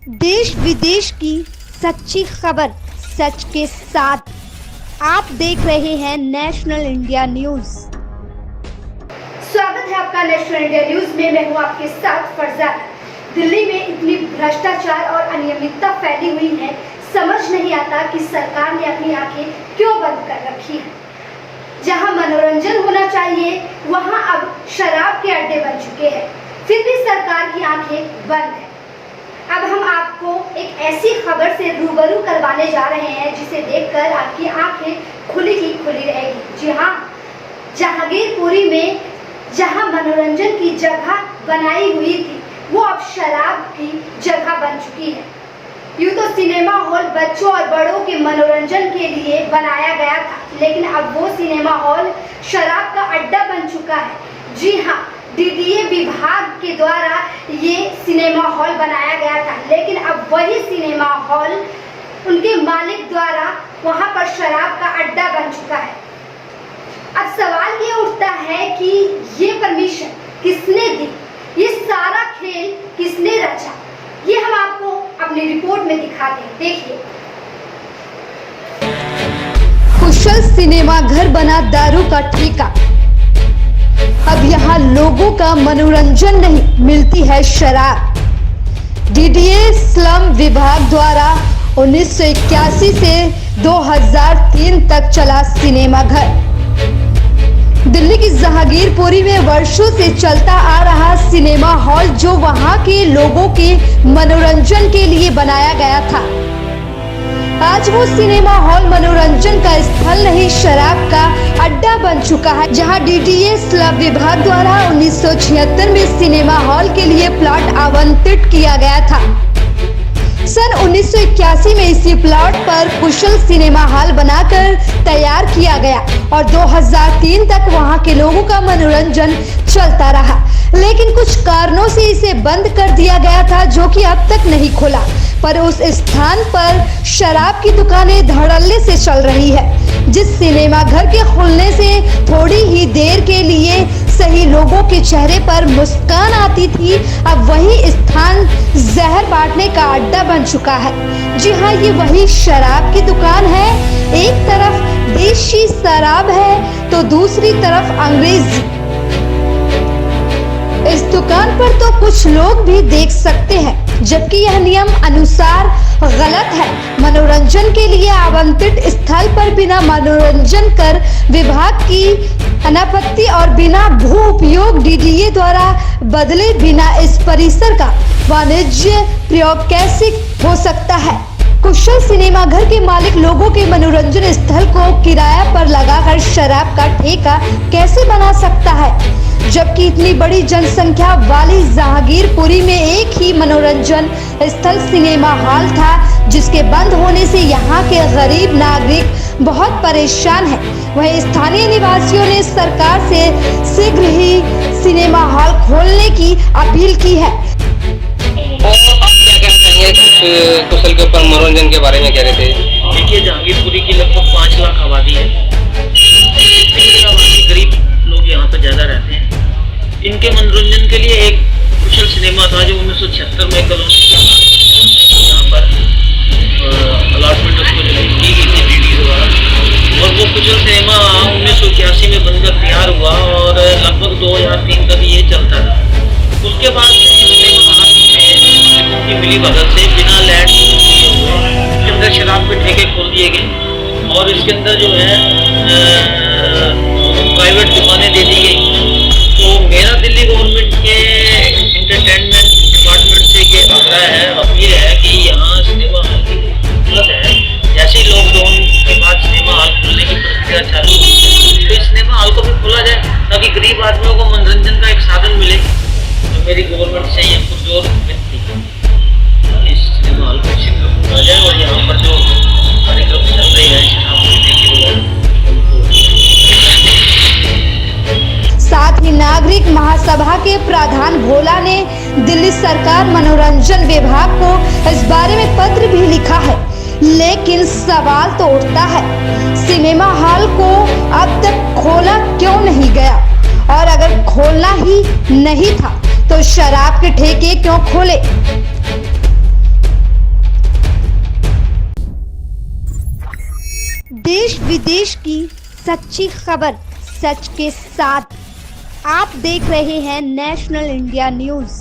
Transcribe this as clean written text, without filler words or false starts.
देश विदेश की सच्ची खबर सच के साथ आप देख रहे हैं नेशनल इंडिया न्यूज। स्वागत है आपका नेशनल इंडिया न्यूज में। मैं हूं आपके साथ फरजाना। दिल्ली में इतनी भ्रष्टाचार और अनियमितता फैली हुई है, समझ नहीं आता कि सरकार ने अपनी आंखें क्यों बंद कर रखी है। जहां मनोरंजन होना चाहिए वहां अब शराब के अड्डे बन चुके हैं, फिर भी सरकार की आंखें बंद है। अब हम आपको एक ऐसी खबर से रूबरू करवाने जा रहे हैं जिसे देखकर आपकी आंखें खुली की खुली रहेगी। जी हाँ, जहांगीरपुरी में जहां मनोरंजन की जगह बनाई हुई थी वो अब शराब की जगह बन चुकी है। यूँ तो सिनेमा हॉल बच्चों और बड़ों के मनोरंजन के लिए बनाया गया था, लेकिन अब वो सिनेमा हॉल शराब का अड्डा बन चुका है। जी हाँ, डीडीए विभाग के द्वारा ये सिनेमा हॉल बनाया गया था, लेकिन अब वही सिनेमा हॉल उनके मालिक द्वारा वहां पर शराब का अड्डा बन चुका है। अब सवाल ये उठता है कि ये परमिशन किसने दी, ये सारा खेल किसने रचा, ये हम आपको अपनी रिपोर्ट में दिखाते हैं। देखिए, कुशल सिनेमा घर बना दारू का ठेका। अब यहाँ लोगों का मनोरंजन नहीं, मिलती है शराब। डीडीए स्लम विभाग द्वारा 1981 से 2003 तक चला सिनेमा घर। दिल्ली की जहांगीरपुरी में वर्षों से चलता आ रहा सिनेमा हॉल जो वहां के लोगों के मनोरंजन के लिए बनाया गया था, आज वो सिनेमा हॉल मनोरंजन का स्थल नहीं, शराब का अड्डा बन चुका है। जहां डीडीए स्लम विभाग द्वारा 1976 में सिनेमा हॉल के लिए प्लॉट आवंटित किया गया था। सन 1981 में इसी प्लॉट पर कुशल सिनेमा हॉल बनाकर तैयार किया गया और 2003 तक वहां के लोगों का मनोरंजन चलता रहा, लेकिन कुछ कारणों से इसे बंद कर दिया गया था, जो कि अब तक नहीं खुला। पर उस स्थान पर शराब की दुकानें धड़ल्ले से चल रही है। जिस सिनेमा घर के खुलने से थोड़ी ही देर के लिए सही लोगों के चेहरे पर मुस्कान आती थी, अब वही स्थान जहर बांटने का अड्डा बन चुका है। जी हाँ, ये वही शराब की दुकान है। एक तरफ देशी शराब है तो दूसरी तरफ अंग्रेजी। इस दुकान पर तो कुछ लोग भी देख सकते हैं, जबकि यह नियम अनुसार गलत है। मनोरंजन के लिए आवंटित स्थल पर बिना मनोरंजन कर विभाग की अनापत्ति और बिना भू उपयोग डीडीए द्वारा बदले बिना इस परिसर का वाणिज्य प्रयोग कैसे हो सकता है। कुशल सिनेमा घर के मालिक लोगों के मनोरंजन स्थल को किराया पर लगाकर शराब का ठेका कैसे बना सकता है, जबकि इतनी बड़ी जनसंख्या वाली जहांगीरपुरी में एक ही मनोरंजन स्थल सिनेमा हॉल था, जिसके बंद होने से यहाँ के गरीब नागरिक बहुत परेशान हैं। वहीं स्थानीय निवासियों ने सरकार से शीघ्र ही सिनेमा हॉल खोलने की अपील की है। कुशल के ऊपर मनोरंजन के बारे में कह रहे थे। देखिए, जहांगीरपुरी की लगभग 5 लाख आबादी है। गरीब लोग यहाँ पर ज्यादा रहते हैं। इनके मनोरंजन के लिए एक कुशल सिनेमा था जो 1976 में कॉलोनी यहाँ पर अलॉटमेंट उसको दी गई थी डीडी द्वारा, और वो कुशल सिनेमा 1981 में बनकर तैयार हुआ और लगभग 2003 तक ये चलता रहा। उसके बाद सिनेमा हॉल में की मिली भगत से बिना लैंड किए हुए इसके अंदर शराब के ठेके खोल दिए गए और इसके अंदर जो है प्राइवेट दुकानें दे दी गई। तो मेरा दिल्ली गवर्नमेंट के एंटरटेनमेंट डिपार्टमेंट से ये आग्रह है और ये है कि यहाँ सिनेमा हॉल की जरूरत है। जैसे ही लॉकडाउन के बाद सिनेमा हॉल खुलने की प्रक्रिया चालू हुई, तो इस सिनेमा हॉल को भी खोला जाए ताकि गरीब आदमियों को मनोरंजन का एक साधन मिले। तो मेरी गवर्नमेंट से ये पुरजोर विनती है, इस सिनेमा हॉल को शीघ्र खोला जाए और यहाँ पर जो कार्यक्रम चल रहे हैं साथ ही नागरिक महासभा के प्रधान भोला ने दिल्ली सरकार मनोरंजन विभाग को इस बारे में पत्र भी लिखा है, लेकिन सवाल तो उठता है, सिनेमा हॉल को अब तक खोला क्यों नहीं गया, और अगर खोलना ही नहीं था तो शराब के ठेके क्यों खोले। देश विदेश की सच्ची खबर सच के साथ। आप देख रहे हैं नेशनल इंडिया न्यूज़।